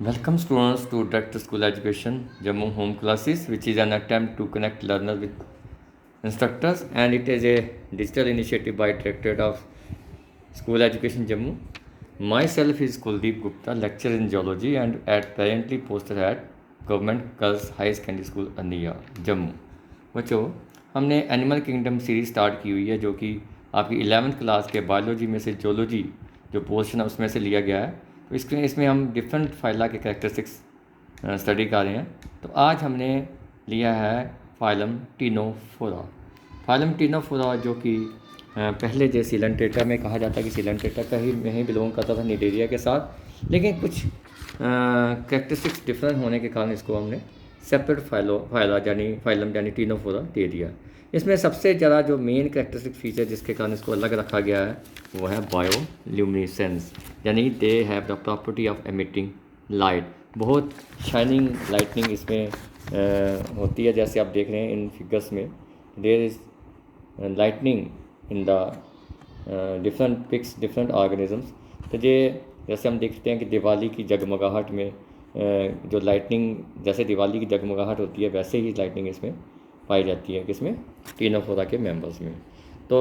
Welcome students to Direct School Education Jammu Home Classes, which is an attempt to connect learners with instructors, and it is a digital initiative by Directorate of School Education Jammu. Myself is Kuldeep Gupta, lecturer in geology and currently posted at Government Girls High Secondary School Andiya, Jammu. बच्चों, हमने animal kingdom series start की हुई है जो कि आपकी 11th class के biology में से जोलॉजी जो पोर्शन है उसमें से लिया गया है। तो इसमें हम डिफरेंट फाइला के कैरेक्टरिस्टिक्स स्टडी कर रहे हैं। तो आज हमने लिया है फाइलम टीनोफोरा। फाइलम टीनोफोरा जो कि पहले जो सिलेंट्रेटा में कहा जाता है कि सिलेंट्रेटा का ही में ही बिलोंग करता था निडेरिया के साथ, लेकिन कुछ कैरेक्टरिस्टिक्स डिफरेंट होने के कारण इसको हमने सेपरेट फाइलम यानी टीनोफोरा दे दिया। इसमें सबसे ज़्यादा जो मेन कैरेक्टरिस्टिक फीचर जिसके कारण इसको अलग रखा गया है वो है बायोल्यूमिनेसेंस, यानी they have the property of emitting light. बहुत शाइनिंग लाइटनिंग इसमें होती है, जैसे आप देख रहे हैं इन फिगर्स में। There is lightning in the different pics different organisms. तो ये जैसे हम देखते हैं कि दिवाली की जगमगाहट में जो लाइटनिंग, जैसे दिवाली की जगमगाहट होती है वैसे ही लाइटनिंग इसमें पाई जाती है किसमें, टीनोफोरा के मेंबर्स में। तो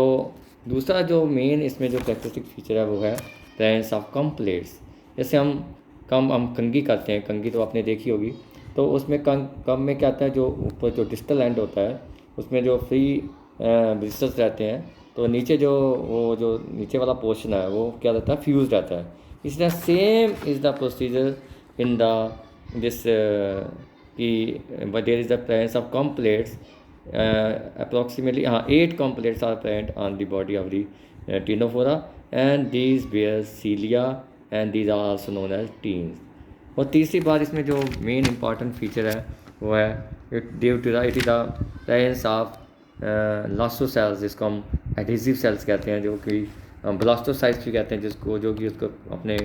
दूसरा जो मेन इसमें जो कैरेक्टरिस्टिक फीचर है वो है प्रेजेंस ऑफ कम प्लेट्स। जैसे हम कंघी करते हैं, कंघी तो आपने देखी होगी। तो उसमें कम में क्या आता है, जो ऊपर जो डिस्टल एंड होता है उसमें जो फ्री ब्रिस्टल्स रहते हैं, तो नीचे जो नीचे वाला पोर्शन है वो क्या रहता है, फ्यूज रहता है। इसलिए same is the procedure in the this कि but there is the presence of comb plates approximately 8 complaints are present on the body of the Ctenophora, and these bear cilia and these are also known as teens। और तीसरी बात इसमें जो main important feature है वो है it is the presence of lasso cells, जिसको हम एडहेसिव सेल्स कहते हैं, जो कि ब्लास्टोसाइट्स भी कहते हैं, जिसको जो कि उसको अपने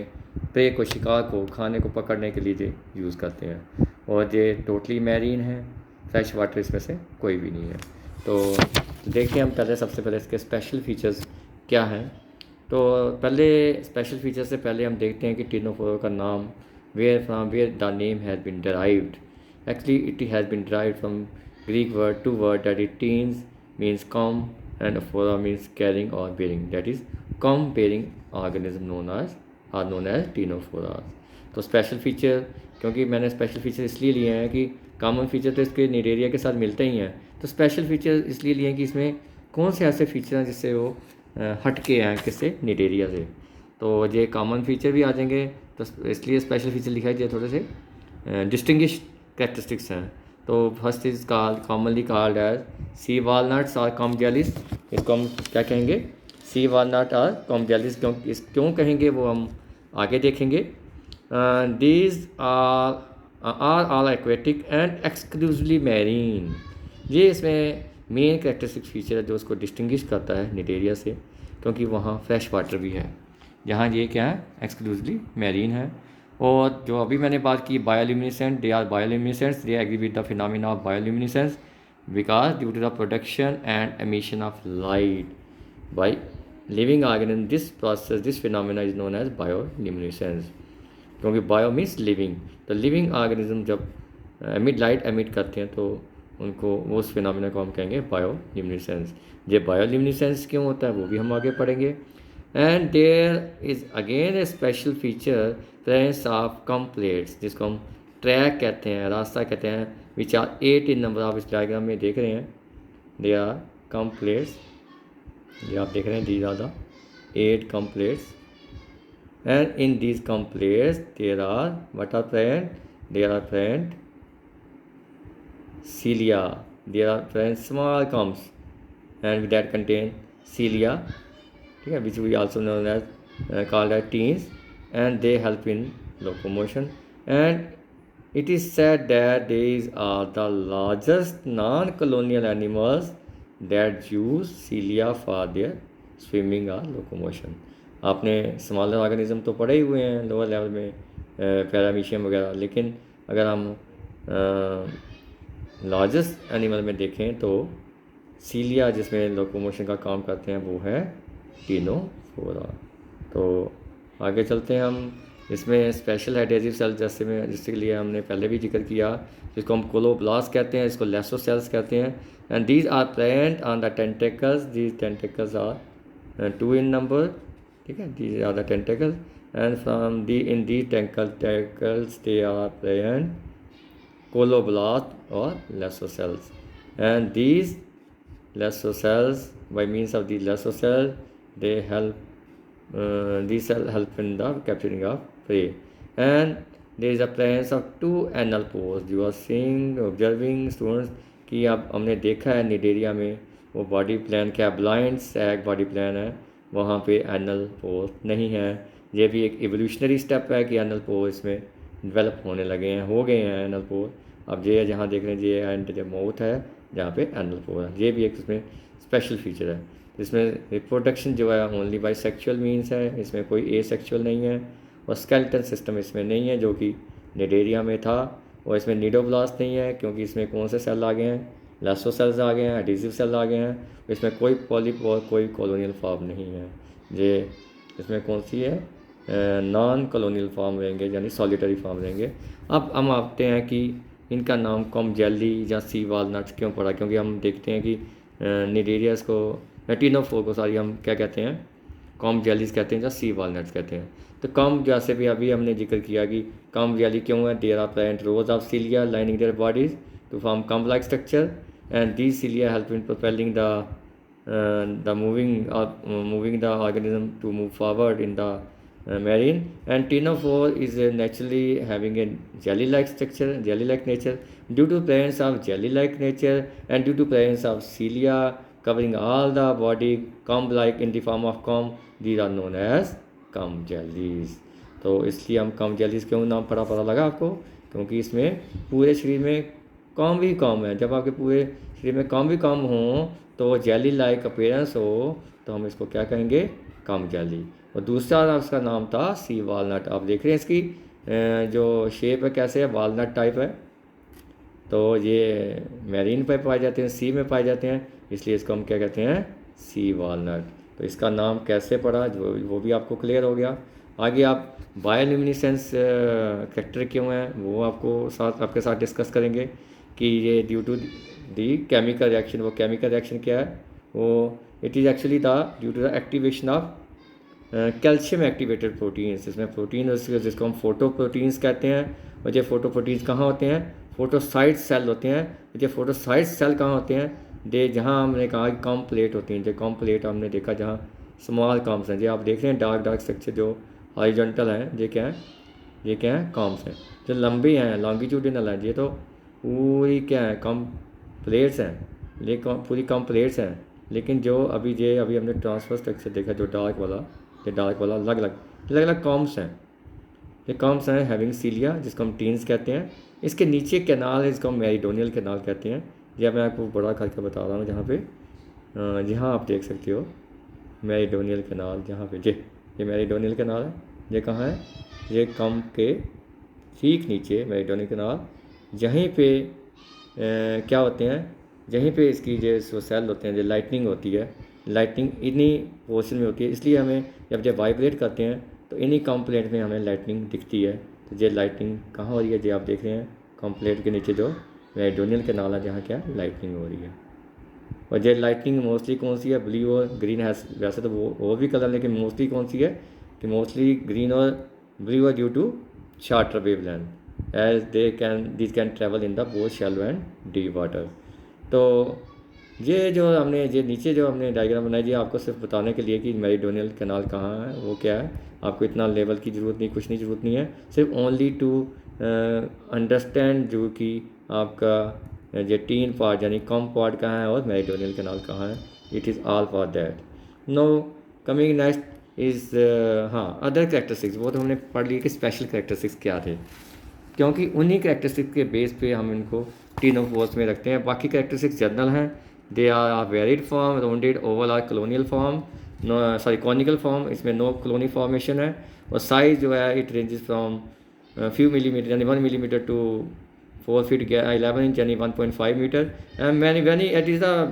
प्रे को, शिकार को, खाने को पकड़ने के लिए यूज़ करते हैं। और ये टोटली मैरीन है, फ्रेश वाटर इसमें से कोई भी नहीं है। तो देखिए हम पहले सबसे पहले इसके स्पेशल फीचर्स क्या हैं। तो पहले स्पेशल फीचर से पहले हम देखते हैं कि टीनोफोरा का नाम where the name has been derived. Actually it has been derived from Greek word two word that it ctenes means comb and phora means carrying और bearing, that is comb bearing organism known as Ctenophora. तो special feature, क्योंकि मैंने special feature इसलिए लिए हैं कि common feature तो इसके निडेरिया के साथ मिलते ही हैं, तो स्पेशल फीचर इसलिए लिए हैं कि इसमें कौन से ऐसे फीचर हैं जिससे वो हट के हैं किससे, निडेरिया से। तो ये कॉमन फीचर भी आ जाएंगे, तो इसलिए स्पेशल फीचर लिखा है, थोड़े से डिस्टिंग्विश कैरेक्टरिस्टिक्स हैं। तो first is commonly called as sea walnuts और कॉम जेलिस। इसको हम क्या कहेंगे, सी वालनट और कॉम जेलिस। क्यों कहेंगे वो हम आगे देखेंगे। These are all aquatic and exclusively marine. ये इसमें मेन कैरेक्टरिस्टिक फीचर है जो उसको डिस्टिंग्विश करता है निडेरिया से, क्योंकि वहाँ फ्रेश वाटर भी है, यहाँ ये क्या है, एक्सक्लूसिवली मैरीन है। और जो अभी मैंने बात की bioluminescent, they are bioluminescents, they agree with the phenomena of bioluminescence because due to the production and emission of light by living organism. This phenomena is known as bioluminescence, क्योंकि bio means living. तो living organism जब light emit करते हैं तो उनको वो उस phenomena को हम कहेंगे बायोल्यूमिनेसेंस। ये बायोल्यूमिनेसेंस क्यों होता है वो भी हम आगे पढ़ेंगे। And there is again a special feature presence of comb plates, जिसको हम ट्रैक कहते हैं, रास्ता कहते हैं, विच आर 8 इन नंबर। आप इस डायग्राम में देख रहे हैं, दे आर कम प्लेट्स, ये आप देख रहे हैं, these are the 8 comb plates. And in these complaints there are what are present, there are present cilia, there are present small combs and that contain cilia, okay, which we also known as called as teens, and they help in locomotion. And it is said that these are the largest non-colonial animals that use cilia for their swimming or locomotion। आपने smaller organism तो पढ़े ही हुए हैं lower level में, paramecium वगैरह, लेकिन अगर हम लार्जेस्ट एनिमल में देखें तो सीलिया जिसमें लोकोमोशन का काम करते हैं वो है टीनोफोरा। तो आगे चलते हैं हम इसमें स्पेशल एडेसिव सेल्स जिसके लिए हमने पहले भी जिक्र किया, जिसको हम कोलोब्लास्ट कहते हैं, इसको लेसो सेल्स कहते हैं। And these are present on the tentacles, these tentacles are 2 in number, ठीक है, these are the tentacles and from the in the tentacles they are present colloblast और lasso cells. And these lasso cells, by means of these leso cells, they help these cells help in the capturing of prey. And there is a presence of 2 anal pores. You are seeing, observing students कि अब हमने देखा है Cnidaria में वो body plan क्या blind sac body plan है, वहाँ पे एनल पोर नहीं है। ये भी एक एवोल्यूशनरी स्टेप है कि एनल पोर इसमें डेवलप होने लगे हैं, हो गए हैं एनल पोर। अब ये जहाँ देख रहे हैं ये एंड जो माउथ है जहाँ पे एनल पोर है, ये भी एक इसमें स्पेशल फीचर है। इसमें रिप्रोडक्शन जो है ओनली बाई सेक्चुअल मीन्स है, इसमें कोई ए सेक्चुअल नहीं है। और स्केलेटन सिस्टम इसमें नहीं है जो कि निडेरिया में था। और इसमें निडोब्लास्ट नहीं है क्योंकि इसमें कौन से सेल आ गए हैं, लेसो सेल्स आ गए हैं, एडिसिव सेल आ गए हैं। इसमें कोई पॉलिप और कोई कॉलोनियल फॉर्म नहीं है। ये इसमें कौन सी है, नॉन कॉलोनियल फॉर्म रहेंगे, यानी सॉलिटरी फॉर्म रहेंगे। अब हम आते हैं कि इनका नाम कॉम जेली या सी वालनट्स क्यों पड़ा, क्योंकि हम देखते हैं कि निडेरियस को टिनोफोर को सारी हम क्या कहते हैं, कॉम जेलीज कहते हैं या सी वालनट्स कहते हैं। तो कॉम जैसे भी अभी हमने जिक्र किया कि कॉम जेली क्यों है, there are present rows of cilia lining their bodies to form comb like structure and these cilia help in propelling the moving the organism to move forward in the marine. And ctenophore is naturally having a jelly-like structure, jelly-like nature due to presence of jelly-like nature and due to presence of cilia covering all the body comb-like in the form of comb. These are known as comb jellies. तो इसलिए हम comb jellies क्यों नाम पता लगा आपको, क्योंकि इसमें पूरे शरीर में कॉम भी कॉम है। जब आपके पूरे शरीर में कॉम भी कॉम हो तो जेली लाइक अपीयरेंस हो तो हम इसको क्या कहेंगे, कॉम जेली। और दूसरा उसका नाम था सी वालनट। आप देख रहे हैं इसकी जो शेप है कैसे है, वालनट टाइप है। तो ये मैरीन पे पाए जाते हैं, सी में पाए जाते हैं, इसलिए इसको हम क्या कहते हैं, सी वालनट। तो इसका नाम कैसे पड़ा वो भी आपको क्लियर हो गया। आगे आप बायोल्यूमिनेसेंस कैरेक्टर क्यों है वो आपके साथ डिस्कस करेंगे कि ये due to the chemical reaction. वो केमिकल रिएक्शन क्या है, वो it is actually due to the activation of calcium activated proteins. इसमें प्रोटीन जिसको हम फोटो प्रोटीन्स कहते हैं। और ये फोटो प्रोटीन्स कहाँ होते हैं, फोटोसाइट सेल होते हैं। ये फोटोसाइट सेल कहाँ होते हैं, दे जहाँ हमने कहा कि कॉम प्लेट होती हैं। जो कॉम प्लेट हमने देखा जहाँ स्मॉल कॉम्स हैं, जो आप देख रहे हैं डार्क स्ट्रक्चर जो हॉरिजॉन्टल हैं, ये क्या है कॉम्स हैं। जो लंबी हैं लॉन्गिट्यूडिनल हैं, ये तो पूरी क्या है कॉम प्लेट्स हैं, लेकिन पूरी कॉम प्लेट्स हैं। लेकिन जो अभी हमने ट्रांसफर स्ट्रक्चर देखा जो डार्क वाला अलग अलग कॉम्स हैं। ये कॉम्स हैं हैविंग सीलिया जिसको हम टीन्स कहते हैं। इसके नीचे कैनाल है जिसको हम मेरिडोनियल कैनाल कहते हैं। यह मैं आपको बड़ा करके बता रहा हूँ जहाँ आप देख सकते हो मेरिडोनियल कैनाल, जहाँ पे ये मेरिडोनियल कैनाल है। ये कहाँ है, ये कॉम के ठीक नीचे मेरिडोनियल कैनाल। यहीं पे क्या होते हैं, यहीं पे इसकी जो सेल होते हैं, जो लाइटनिंग होती है, लाइटनिंग इन्हीं पोर्शन में होती है। इसलिए हमें जब वाइब्रेट करते हैं तो इन्हीं कॉम्प्लेट में हमें लाइटनिंग दिखती है। तो ये लाइटनिंग कहाँ हो रही है, जो आप देख रहे हैं कॉम्प्लेट के नीचे जो मेरिडोनियल कैनाल है, जहाँ क्या लाइटनिंग हो रही है। और ये लाइटनिंग मोस्टली कौन सी है, ब्लू और ग्रीन है। वैसे तो वो भी कलर, लेकिन मोस्टली कौन सी है कि मोस्टली ग्रीन और ब्लू है due to shorter wavelength as this can travel in the both shallow and deep water. तो ये नीचे जो हमने डायग्राम बनाई है आपको सिर्फ बताने के लिए कि मेरिडोनियल कैनाल कहाँ है, वो क्या है। आपको इतना लेवल की ज़रूरत नहीं, कुछ नहीं ज़रूरत नहीं है, सिर्फ ओनली टू अंडरस्टैंड जो कि आपका ये टीन पार्ट यानी कॉम पार्ट कहाँ है और मेरिडोनियल कैनाल कहाँ है। It is all for that. No coming next is other characteristics. वो तो हमने पढ़ लिया कि स्पेशल कैरेक्टरिस्टिक्स क्या थे, क्योंकि उन्हीं कैरेक्टरिस्टिक्स के बेस पे हम इनको टीनोफोर्स में रखते हैं। बाकी कैरेक्टरिस्टिक्स जनरल हैं। They are varied form, rounded, oval और कॉलोनियल फॉर्म, कॉनिकल फॉर्म। इसमें नो कॉलोनी फॉर्मेशन है। और साइज़ जो है it ranges from few millimetre यानी 1 मिलीमीटर टू 4 feet 11 inch यानी 1.5 metre. Many it is the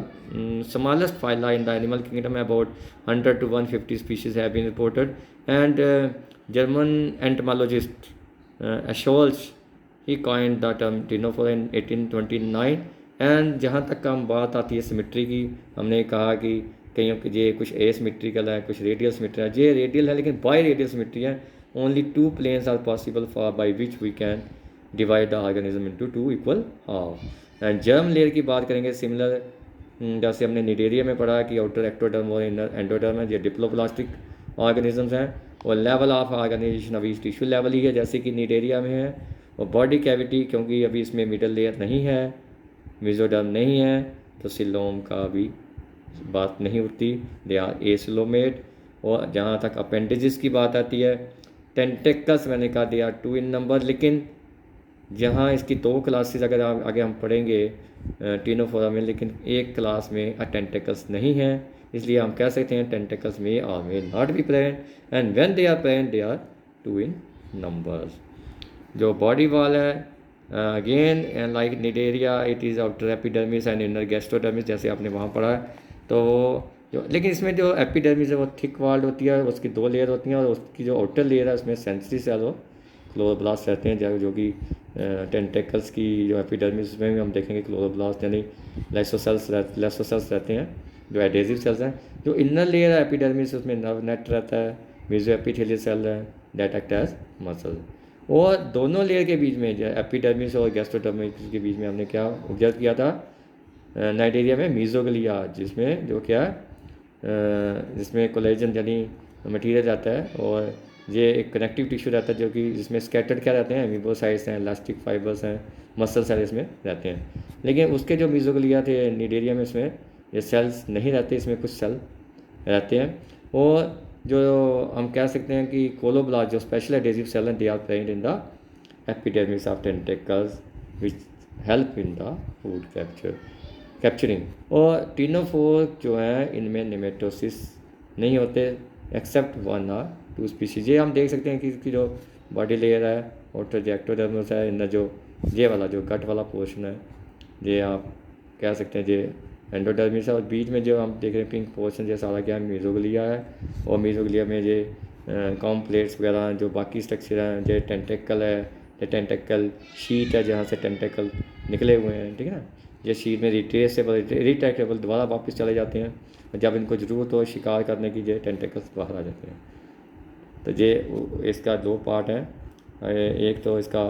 smallest phyla in the animal kingdom. About 100 to 150 species have been reported, and German entomologist एशोल्स he coined the term ctenophora in 1829। And जहाँ तक हम बात आती है symmetry की, हमने कहा कि कईयों के ये कुछ एसिमेट्रिकल है, कुछ रेडियल सिमेट्री है। ये रेडियल है लेकिन बाई रेडियल सिमेट्री है। Only 2 planes are possible for by which we can divide the organism into 2 equal half. And germ layer की बात करेंगे सिमिलर, जैसे हमने निडेरिया में पढ़ा कि आउटर एक्टोडर्म और इनर एंडोडर्म है, ये डिप्लोप्लास्टिक ऑर्गेनिजम्स हैं। और लेवल ऑफ ऑर्गेनाइजेशन अभी टिश्यू लेवल ही है जैसे कि निडेरिया में है। और बॉडी कैविटी क्योंकि अभी इसमें मिडल लेयर नहीं है, मेसोडर्म नहीं है, तो सिलोम का भी बात नहीं उठती, दे आर एसिलोमेट। और जहाँ तक अपेंडेजेस की बात आती है, टेंटेकल्स मैंने कहा दे आर 2 इन नंबर। लेकिन जहाँ इसकी 2 क्लासेस अगर आगे हम पढ़ेंगे टिनोफोरा में, लेकिन एक क्लास में टेंटेकल्स नहीं है, इसलिए हम कह सकते हैं टेंटेकल्स में are may not be present, and when they are present they are 2 in numbers. जो बॉडी वॉल है again like Cnidaria it is outer epidermis and inner gastrodermis, जैसे आपने वहाँ पढ़ा है। तो जो लेकिन इसमें जो एपिडर्मिस है वो थिक वॉल्ड होती है, उसकी 2 लेयर होती हैं, और उसकी जो आउटर लेयर है उसमें सेंसरी सेल और क्लोरोब्लास्ट रहते हैं, जो कि टेंटेकल्स की जो एपिडर्मिस में भी हम देखेंगे क्लोरोब्लास्ट यानी लेसोसेल्स रहते हैं जो एडेसिव सेल्स हैं। जो इनर लेयर है एपिडर्मिस उसमें नर्व नेट रहता है, मेसो एपिथेलियल सेल है दैट एक्ट एज मसल। और दोनों लेयर के बीच में जो एपिडर्मिस और गैस्ट्रोडर्मिस के बीच में हमने क्या ऑब्जर्व किया था नाइटेरिया में, मीजोग्लिया, जिसमें जो क्या जिसमें कोलेजन यानी मटीरियल रहता है, और ये एक कनेक्टिव टिश्यू रहता है जो कि जिसमें स्कैटर्ड क्या रहते हैं, एमिबोसाइट्स हैं, इलास्टिक फाइबर्स हैं, मसल सेल इसमें रहते हैं। लेकिन उसके जो मीजोग्लिया थे निडेरिया में, इसमें ये सेल्स नहीं रहते, इसमें कुछ सेल रहते हैं। और जो हम कह सकते हैं कि कोलोब्लास्ट जो स्पेशल एडेसिव सेल हैं they are present in the epidermis of tentacles which help in the food capturing. और टिनोफोर जो है इनमें नेमेटोसिस नहीं होते एक्सेप्ट 1 और 2 स्पीशीज। ये हम देख सकते हैं कि इसकी जो बॉडी लेयर है आउटर जो एक्टोडर्मिस है, इनर जो ये वाला जो गट वाला पोर्शन है, ये आप कह सकते हैं ये एंडोडर्मिस है, और बीच में जो हम देख रहे हैं पिंक पोर्शन ये सारा क्या है मीजोग्लिया है। और मीजोग्लिया में ये कॉम्प्लेट्स वगैरह जो बाकी स्ट्रक्चर हैं, ये टेंटेकल है, ये टेंटेकल शीट है जहाँ से टेंटेकल निकले हुए हैं, ठीक है ना। ये शीट में रिट्रैक्टेबल दोबारा वापस चले जाते हैं, जब इनको ज़रूरत हो शिकार करने की ये टेंटेकल्स बाहर आ जाते हैं। तो ये इसका 2 पार्ट हैं, एक तो इसका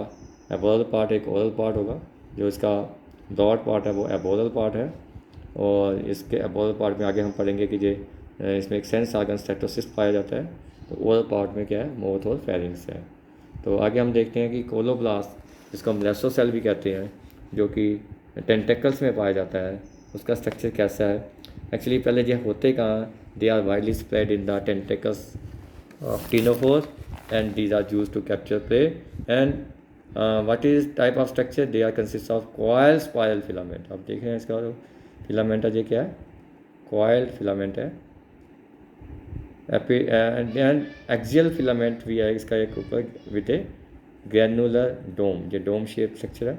एबोरल पार्ट, एक ओरल पार्ट होगा। जो इसका ब्रॉड पार्ट है वो एबोरल पार्ट है, और इसके एबोरल पार्ट में आगे हम पढ़ेंगे कि ये इसमें एक सेंस ऑर्गन स्टेटोसिस्ट पाया जाता है। तो ओरल पार्ट में क्या है, माउथ और फेरिंग्स है। तो आगे हम देखते हैं कि कोलोब्लास्ट जिसको हम लेसोसेल भी कहते हैं, जो कि टेंटेकल्स में पाया जाता है, उसका स्ट्रक्चर कैसा है। एक्चुअली पहले ये होते कहाँ, they are widely spread in the tentacles of ctenophore and these are used to capture prey. And what is type of structure, they are consist of coil spiral filament. आप देख रहे हैं इसका जो फिलामेंट है ये क्या है, कॉइल फिलामेंट है। एंड एक्सियल फिलामेंट भी है इसका एक ऊपर विद ए ग्रैनुलर डोम, ये डोम शेप स्ट्रक्चर है,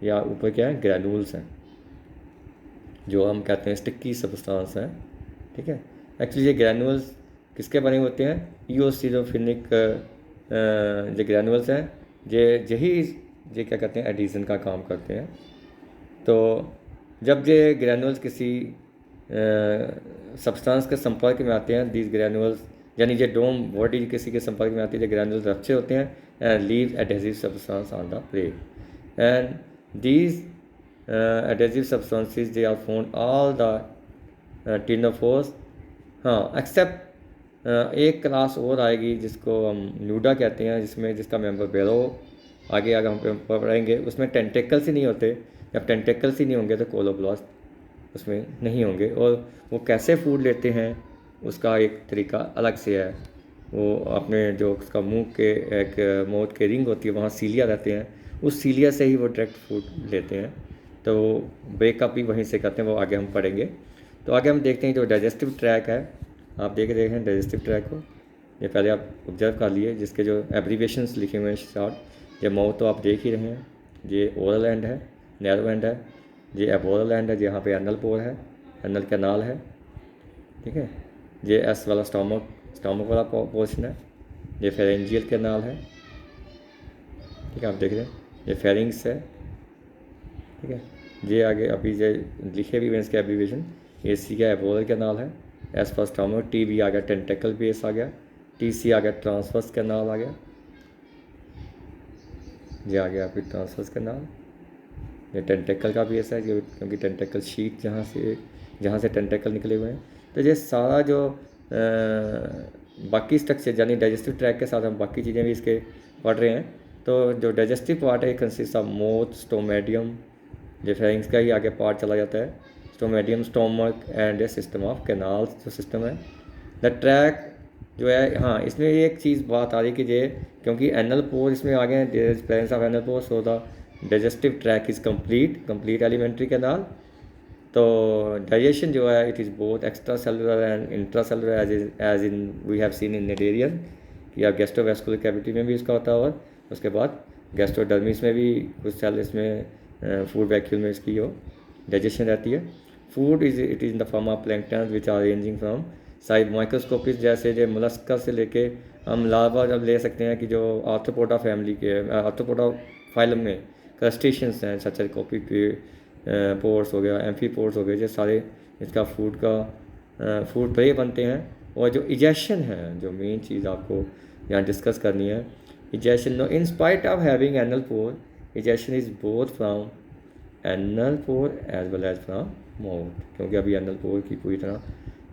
या ऊपर क्या है ग्रैनुल्स हैं जो हम कहते हैं स्टिक्की सब्सटेंस हैं, ठीक है। एक्चुअली ये ग्रैनुल्स किसके बने होते हैं, ईओसिनोफिलिक जो ग्रैनुल्स हैं ये क्या कहते हैं एडिशन का काम करते हैं। तो जब ये ग्रैनुल्स किसी सब्सटेंस के संपर्क में आते हैं, दीज ग्रैनुल्स यानी ये डोम बॉडी किसी के संपर्क में आती है, ये ग्रैनुल्स रप्चर होते हैं and leave adhesive substance on the prey. And these adhesive substances they are found all the टिनोफोर्स। हाँ एक्सेप्ट एक क्लास और आएगी जिसको हम न्यूडा कहते हैं, जिसका मेंबर बेरो आगे हम पढ़ेंगे। उसमें टेंटेकल्स ही नहीं होते, जब टेंटेकल्स ही नहीं होंगे तो कोलोब्लास्ट उसमें नहीं होंगे। और वो कैसे फूड लेते हैं उसका एक तरीका अलग से है। वो अपने जो उसका मुंह के एक मौत के रिंग होती है वहाँ सीलिया रहते हैं, उस सीलिया से ही वो डायरेक्ट फूड लेते हैं। तो ब्रेकअप भी वहीं से करते हैं, वो आगे हम पढ़ेंगे। तो आगे हम देखते हैं जो डाइजेस्टिव ट्रैक है, आप देख रहे हैं डाइजेस्टिव ट्रैक को, ये पहले आप ऑब्जर्व कर लिए, जिसके जो एब्रीवेशंस लिखे हुए हैं शॉर्ट। ये माउथ तो आप देख ही रहे हैं, ये ओरल एंड है, नैरो एंड है, ये एबोरल एंड है, यहाँ पे एनल पोर है, एनल कैनाल है, ठीक है। ये एस वाला स्टोमक वाला पोर्शन है, ये फेरेंजियल कैनाल है, ठीक है, आप देख रहे हैं, ये फेरिंग्स है, ठीक है। ये आगे अभी जो लिखे भी हुए इसके एब्रीविएशन, ए सी का एबोरल कैनाल है, S for stomach, T B आ गया टेंटेकल बेस आ गया, टी सी आ गया ट्रांसवर्स कैनाल आ गया, ये आ गया आपकी ट्रांसवर्स कैनाल। ये टेंटेकल का बेस है क्योंकि टेंटेकल शीट जहाँ से टेंटेकल निकले हुए हैं। तो ये सारा जो बाकी स्ट्रक्चर यानी डाइजेस्टिव ट्रैक के साथ हम बाकी चीज़ें भी इसके पढ़ रहे हैं। तो जो डाइजेस्टिव पार्ट है कंसिस्ट ऑफ माउथ, स्टोमेडियम, जो फेरिंग्स का ही आगे पार्ट चला जाता है, stomodeum, stomach and a system of canals जो सिस्टम है। द ट्रैक जो है, हाँ इसमें एक चीज़ बात आ रही कि ये क्योंकि एनल पोर इसमें आ गए हैं, there is presence of anal pore, so the digestive tract is complete alimentary canal. तो डाइजेशन जो है it is both extra cellular and intra cellular as in we have seen in cnidarian, कि आप gastrovascular cavity में भी इसका होता है, और उसके बाद गैस्ट्रोडर्मिस में भी कुछ सेल इसमें फूड वैक्यूल में इसकी हो डाइजेशन रहती है। Food is in the form of plankton which are ranging from side microscopic, जैसे जो मोलस्का से लेके हम लार्वा जब ले सकते हैं कि जो आर्थ्रोपोडा फैमिली के आर्थ्रोपोडा फाइलम में क्रस्टेशियंस हैं, सच कॉपी के पोर्स हो गया, एम्फी पोर्स हो गए, ये सारे इसका फूड प्रे बनते हैं। और जो इजेशन है, जो मेन चीज़ आपको यहाँ डिस्कस करनी है, egestion no in spite of having anal pore, egestion is both from anal pore as well as from mouth, क्योंकि अभी एनल पोर की पूरी तरह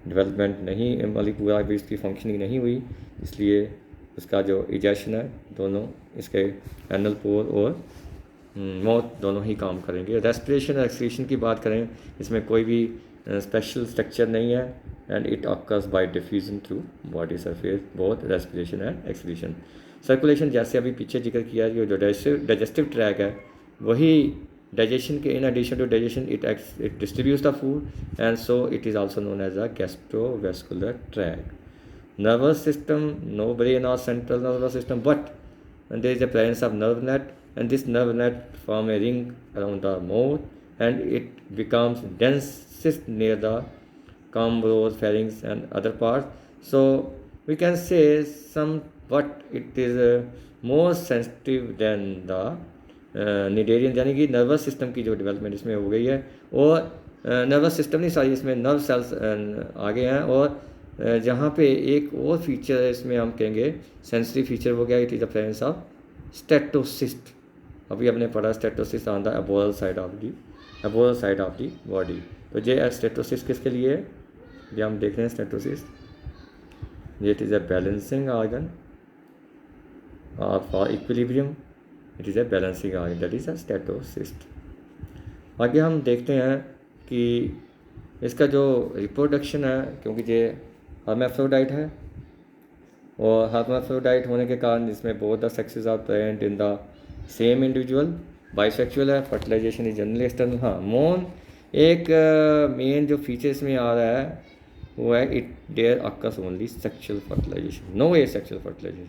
डेवलपमेंट नहीं, मतलब पूरा अभी इसकी फंक्शनिंग नहीं हुई, इसलिए उसका जो इजेशन है दोनों इसके एनल पोर और माउथ दोनों ही काम करेंगे। रेस्पिरेशन और एक्सक्रीशन की बात करें, इसमें कोई भी स्पेशल स्ट्रक्चर नहीं है, and it occurs by diffusion through body surface both respiration and excretion. Circulation जैसे अभी पीछे जिक्र किया है, जो डाइजेस्टिव ट्रैक है वही डाइजेशन के in addition to digestion it distributes the food and so it is also known as a gastrovascular tract. Nervous system, no brain और central nervous system, but there is a presence of nerve net, and this nerve net form a ring around the mouth and it becomes densest near the cambros, pharynx and other parts. So we can say somewhat it is more sensitive than the cnidarian, यानी कि nervous system की जो development इसमें हो गई है, और nervous system नहीं सारी इसमें नर्व सेल्स आगे हैं। और जहाँ पे एक और फीचर है इसमें हम कहेंगे सेंसिटिव फीचर हो गया, it is the presence of statocyst. अभी हमने पढ़ा statocyst on the aboral side of the body. तो ये स्टेटोसिस्ट किसके लिए है, ये हम देख रहे हैं स्टेटोसिस्ट, ये it is a balancing organ for equilibrium, it is a balancing organ, that is a statocyst. आगे हम देखते हैं कि इसका जो रिप्रोडक्शन है, क्योंकि ये हर्माफ्रोडाइट है, और हर्माफ्रोडाइट होने के कारण इसमें both the sexes are present in the same individual, bisexual है, फर्टिलाइजेशन इज जनरली एक्सटर्नल। हाँ, मोन एक मेन जो फीचर इसमें आ रहा है वो है it there occurs only sexual fertilization, no a sexual fertilization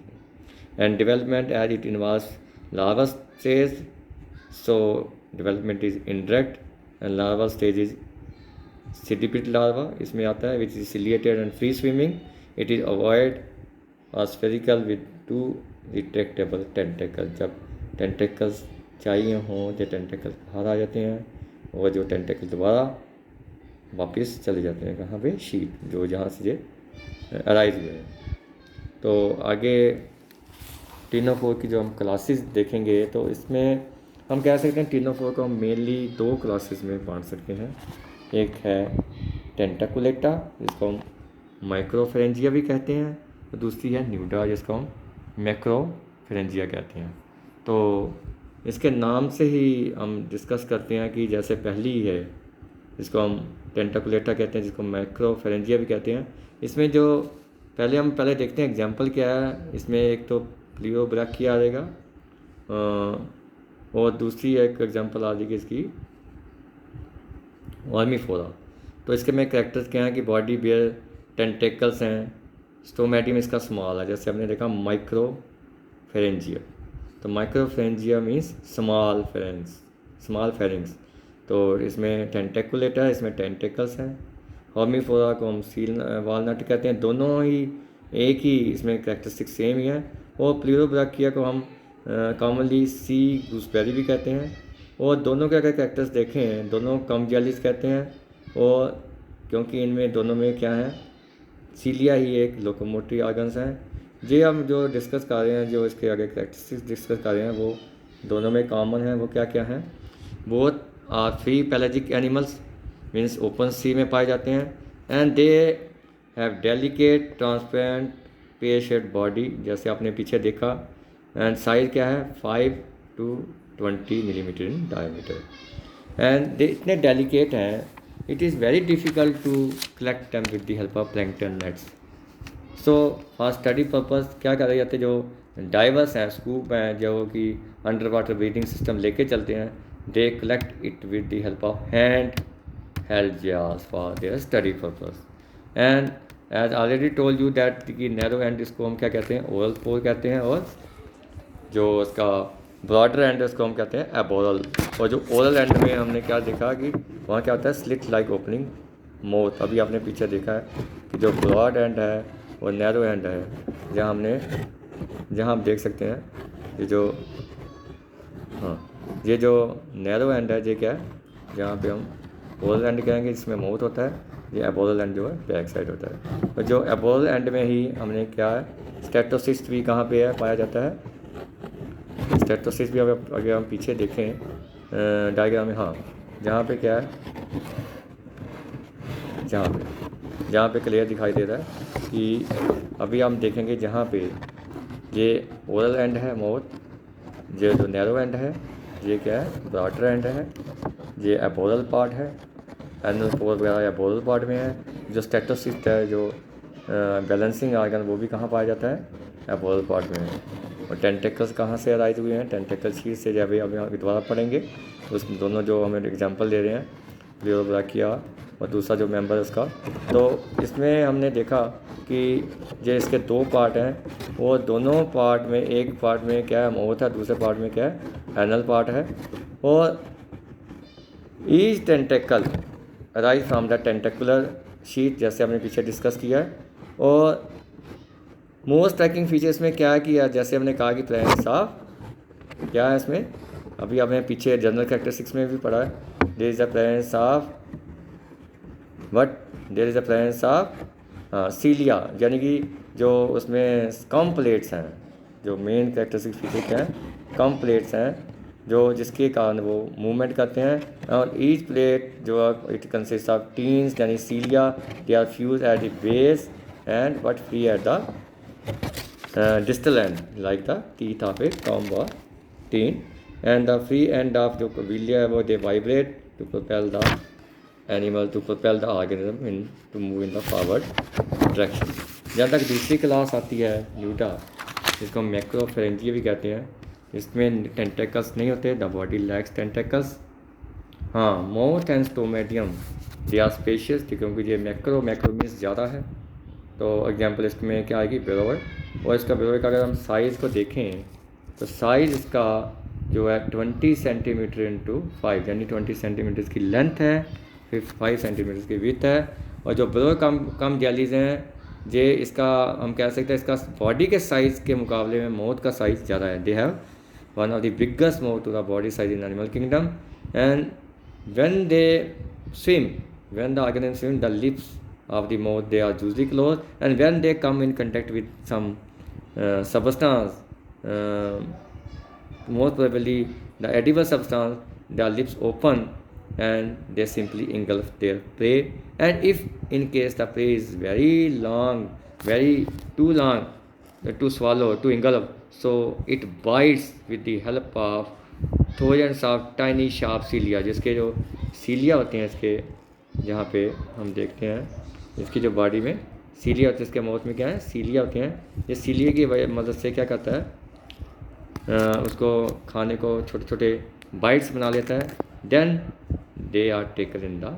and development as it involves larva stage, so development is indirect and larva stage is cydippid larva इसमें आता है, which is ciliated and free swimming, it is ovoid और spherical with two retractable tentacle. जब tentacles चाहिए हों तो tentacle बाहर आ जाते हैं, और जो टेंटेकल दोबारा वापस चले जाते हैं कहाँ पे, शीट जो जहाँ से ये अराइज हुए हैं। तो आगे टीनोफोर की जो हम क्लासेस देखेंगे, तो इसमें हम कह सकते हैं टीनोफोर को हम मेनली दो क्लासेस में बांट सकते हैं। एक है टेंटाकुलेटा, जिसको हम माइक्रोफेरेंजिया भी कहते हैं, और दूसरी है न्यूडा, जिसको हम मैक्रोफेरेंजिया कहते हैं। तो इसके नाम से ही हम डिस्कस करते हैं कि जैसे पहली है जिसको हम टेंटाकुलेटा कहते हैं, जिसको माइक्रोफेरेंजिया भी कहते हैं, इसमें जो पहले देखते हैं एग्जांपल क्या है। इसमें एक तो प्लियोब्रैकिया आ जाएगा, और दूसरी एक एग्जांपल आ जाएगी इसकी वर्मीफोरा। तो इसके में कैरेक्टर्स क्या हैं कि बॉडी बियर टेंटेकल्स हैं, स्टोमेटियम इसका स्मॉल है, जैसे हमने देखा माइक्रोफेरेंजिया। तो माइक्रोफेरेंजिया मीन्स स्मॉल फेरिंग्स। तो इसमें टेंटेकुलेटा है, इसमें टेंटेकल्स हैं। हॉर्मीफोरा को हम सील वालनट कहते हैं। दोनों ही एक ही इसमें कैरेक्टरिस्टिक सेम ही है। और प्लूरोब्राकिया को हम कॉमनली सी गूसबेरी भी कहते हैं। और दोनों के अगर कैरेक्टर्स देखें, दोनों कम जेलिस कहते हैं। और क्योंकि इनमें दोनों में क्या है, सीलिया ही एक लोकोमोटरी ऑर्गन्स हैं। ये हम जो डिस्कस कर रहे हैं, जो इसके आगे कैरेक्टरिस्टिक्स डिस्कस कर रहे हैं, वो दोनों में कॉमन है। वो क्या क्या हैं? Both are free pelagic animals, means open sea में पाए जाते हैं। And they have delicate transparent pear shaped body, जैसे आपने पीछे देखा। एंड साइज क्या है? 5 to 20 millimetre in diameter. And they इतने डेलिकेट हैं, it is very difficult to collect them with the help of plankton nets. So for study purpose क्या करे जाते हैं, जो डाइवर्स हैं, स्कूप हैं, जो कि अंडर वाटर ब्रीदिंग सिस्टम लेके चलते हैं, they collect it with the help of hand held jars for their study purpose. And as already told you that कि नैरो एंड इसको हम क्या कहते हैं? ओरल पोर कहते हैं। और जो उसका ब्रॉडर एंड उसको हम कहते हैं एबोरल। और जो ओरल एंड में हमने क्या देखा कि वहाँ क्या होता है? Slit like opening mouth. अभी आपने पीछे देखा है कि जो ब्रॉड एंड है और नैरो एंड है, जहाँ हम देख सकते हैं ये जो, हाँ, ये जो नैरो एंड है, ये क्या है? जहाँ पे हम ओरल एंड कहेंगे, जिसमें माउथ होता है। ये एबोरल एंड जो है बैक साइड होता है। तो जो एबोरल एंड में ही हमने क्या है, स्टेटोसिस्ट भी कहाँ पे है पाया जाता है? स्टेटोसिस भी अगर हम पीछे देखें डायग्राम में, हाँ, जहाँ पे क्या है, जहाँ पे क्लियर दिखाई दे रहा है कि अभी हम देखेंगे जहाँ पे ये ओरल एंड है माउथ, ये जो नैरो एंड है, ये क्या है? ब्रॉडर एंड है। ये एबोरल पार्ट है, एनल पोर वगैरह एबोरल पार्ट में है। जो स्टेटोसिस्ट है, जो बैलेंसिंग ऑर्गन, वो भी कहाँ पाया जाता है? एबोरल पार्ट में है। और टेंटेकल्स कहाँ से अराइज हुए हैं? टेंटेकल शीट से, जब अभी दोबारा पढ़ेंगे। उस दोनों जो हमें एग्जांपल दे रहे हैं, प्लूरोब्राकिया और दूसरा जो मेंबर है उसका। तो इसमें हमने देखा कि जो इसके दो पार्ट हैं, वो दोनों पार्ट में, एक पार्ट में क्या है? माउथ है, दूसरे पार्ट में क्या है? एनल पार्ट है। और each tentacle arise from the tentacular sheath, जैसे हमने पीछे डिस्कस किया है। और मोस्ट स्ट्राइकिंग फीचर्स में क्या है कि जैसे हमने कहा कि प्रेजेंस ऑफ क्या है इसमें, अभी हमें पीछे जनरल कैरेक्टरिस्टिक्स में भी पढ़ा है, there is the presence of what, there is the presence of cilia, यानी कि जो उसमें कम प्लेट्स हैं। जो मेन कैरेक्टरिस्टिक फीचर क्या है? कम प्लेट्स हैं, जो जिसके कारण वो मूवमेंट करते हैं। और ईच प्लेट जो इट कंसिस्ट ऑफ टीन्स, यानी cilia, they are fuse at the base and but free at the distal end, like the teeth of a comb or teen. And the free end of the villia, they vibrate to propel the animal, to propel the organism in to move in the forward direction. जहाँ तक दूसरी class आती है ल्यूटा, जिसको हम मैक्रोफेरेंजिया भी कहते हैं, इसमें टेंटेकल्स नहीं होते, द बॉडी लैक्स टेंटेकल्स। हाँ, mouth and stomodeum they are spacious, क्योंकि ये मैक्रो मीन्स ज़्यादा है। तो एग्जांपल इसमें क्या आएगी? बेरोवर। और इसका बेरोवर का अगर हम साइज़ को देखें, तो साइज़ इसका जो है 20 सेंटीमीटर इंटू 5, यानी 20 सेंटीमीटर की लेंथ है, फिर 5 सेंटीमीटर की विड्थ है। और जो बेरोवर कम जेलीज हैं, ये इसका हम कह सकते हैं इसका बॉडी के साइज़ के मुकाबले में माउथ का साइज़ ज़्यादा है। They have one of the biggest mouth to the body size in animal kingdom. And when they swim, when the organism swim, the lips of the mouth, they are usually closed, and when they come in contact with some substance, most probably the edible substance, the lips open and they simply engulf their prey. And if in case the prey is very long, very too long to swallow, to engulf, so it bites with the help of thousands of tiny sharp cilia, जिसके जो सीलिया होते हैं, इसके जहाँ पे हम देखते हैं इसकी जो बॉडी में सीलिया होती है, इसके माउथ में क्या है? सीलिया होते हैं। ये सीलिया की मदद से क्या करता है? उसको खाने को छोटे छोटे बाइट्स बना लेता है। Then they are taken in the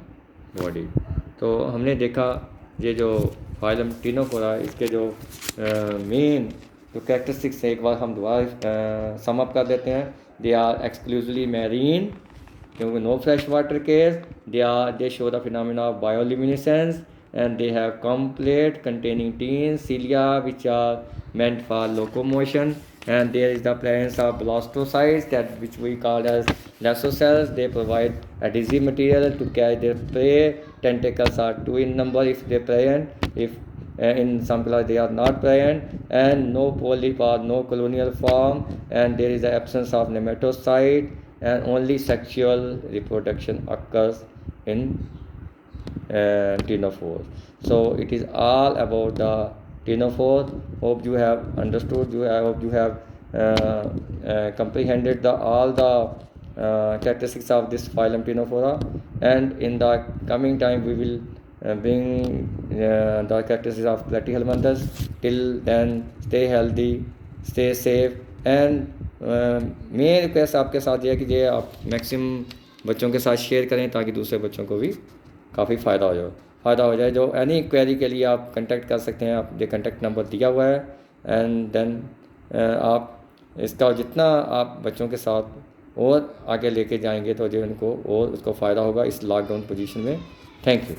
body. तो हमने देखा ये जो फाइलम टिनोफोरा, इसके जो मेन जो कैरेक्टरिस्टिक्स है, एक बार हम दोबारा सम अप कर देते हैं। दे आर एक्सक्लूसिवली मैरीन, क्योंकि no fresh water case, they show the phenomena of bioluminescence, and they have complete containing teens, cilia which are meant for locomotion, and there is the presence of blastocytes that which we call as lasso-cells. They provide adhesive material to catch their prey. Tentacles are two in number if they present. If in some class they are not present, and no polyp or no colonial form, and there is the absence of nematocyte, and only sexual reproduction occurs in ctenophores. So it is all about the ctenophores. Hope you have understood. I hope you have comprehended all the characteristics of this phylum Ctenophora, and in the coming time we will bring the characteristics of Platyhelminthes. Till then, stay healthy, stay safe, and मेरी request आपके साथ ये है कि ये आप maximum बच्चों के साथ शेयर करें ताकि दूसरे बच्चों को भी काफ़ी फ़ायदा हो जाए। जो एनी क्वेरी के लिए आप कांटेक्ट कर सकते हैं, आप ये कांटेक्ट नंबर दिया हुआ है, एंड देन आप इसका जितना आप बच्चों के साथ और आगे लेके जाएंगे तो जो उनको और उसको फ़ायदा होगा इस लॉकडाउन पोजीशन में। Thank you.